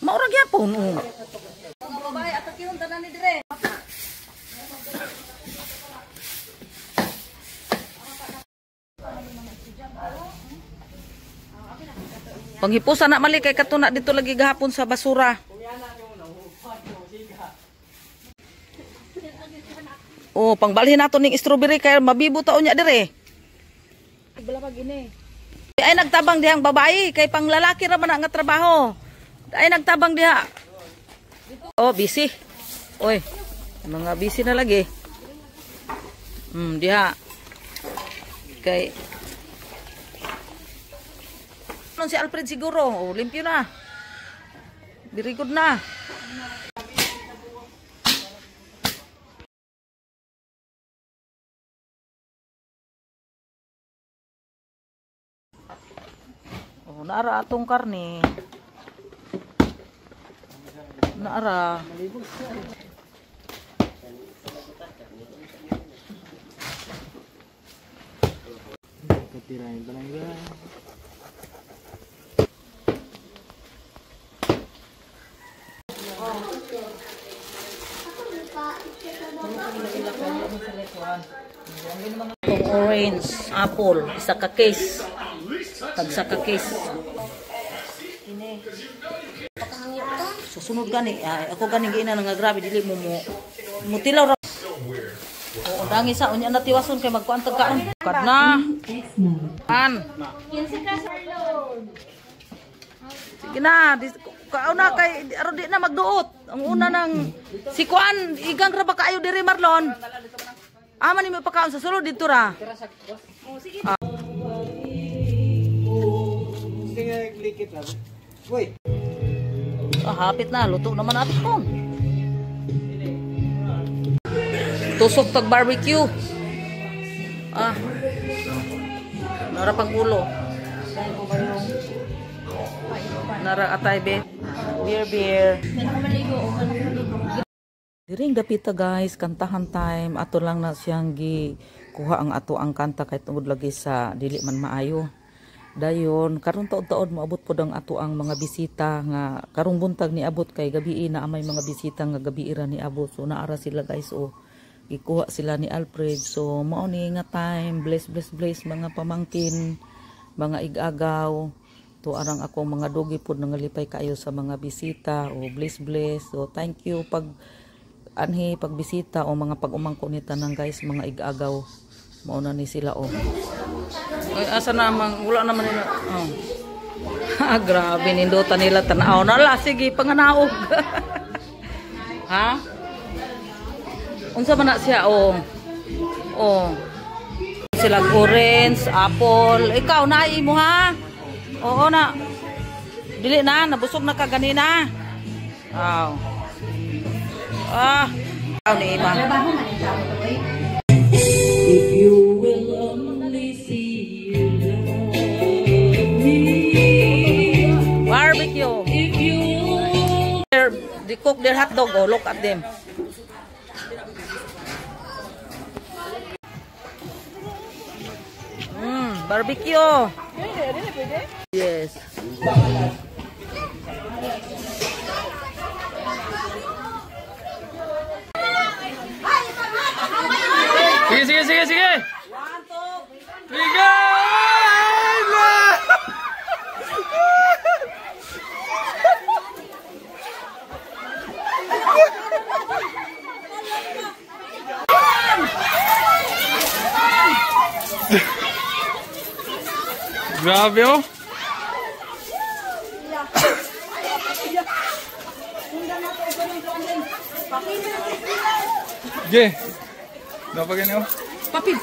Maurag yapon. Babae ato kiyon tanan ni dire. Panghipusan na mali kay katuna dito lagi gahapon sa basura. Oh, pangbalhin nato ning strawberry kay mabibo taon nya dire. Balapag ini. Ay nagtabang dihang babae kay panglalaki ra man nga trabaho. Ay nagtabang diha. Oh, busy. Oy. Mga busy na lagi. Diha. Kay si Alfred siguro. Oh, limpyo na. Very good na. Oh, naara atong karne. Naara. Katirain talaga. Orange, apple, isa ka case. Tagsa ka case. Susunod gani, ako gani gina nga grabe dili mo mutilaw ra. Oo, dangi sa unya natiwason kay magkuan tagkaon. Kad na. Sige na, kaon na kay aron di na magduot. Ang una nang si kuan igang ra ba kaayo diri Marlon? Aman ni pagkaon sa sulod dito ra. Oh, sige. Sige, klikit lang. Uy. Hapit na, luto naman aton. Tusok tag barbecue. Nara pang ulo. Nara atay be. Beer. Diring dapita guys, kantahan time. Ato lang na siyang kuha ang ato ang kanta kahit tungod lagi sa dili man maayo. Dayon karon taod-taod moabot pod ang ato ang mga bisita nga karong buntag ni abot kay gabi na amay mga bisita nga gabi ra ni abot. So naara sila guys gikuha sila ni Alfred. So mao ni nga time bless mga pamangkin, mga igagaw. To arang akong mga dogi pod nangalipay kayo sa mga bisita bless. So thank you pag pagbisita o mga pag-umangko ni tanang guys, mga igagaw. Mauna ni sila Ay, asa namang wala naman nila. Grabe nindutan nila tanaw na la sige panganaog. Ha? Unsa man na siya sila orange, apple. Ikaw na imo ha? Oo na. Dili na nabusog na ka ganina. Ni Ima. If you will only see you love me. Barbecue. If you they cook their hot dog, look at them. Barbecue. Yes. Sige. 1, 2, 3. Sige! Grabe Ge. Dapat ganyan Papil.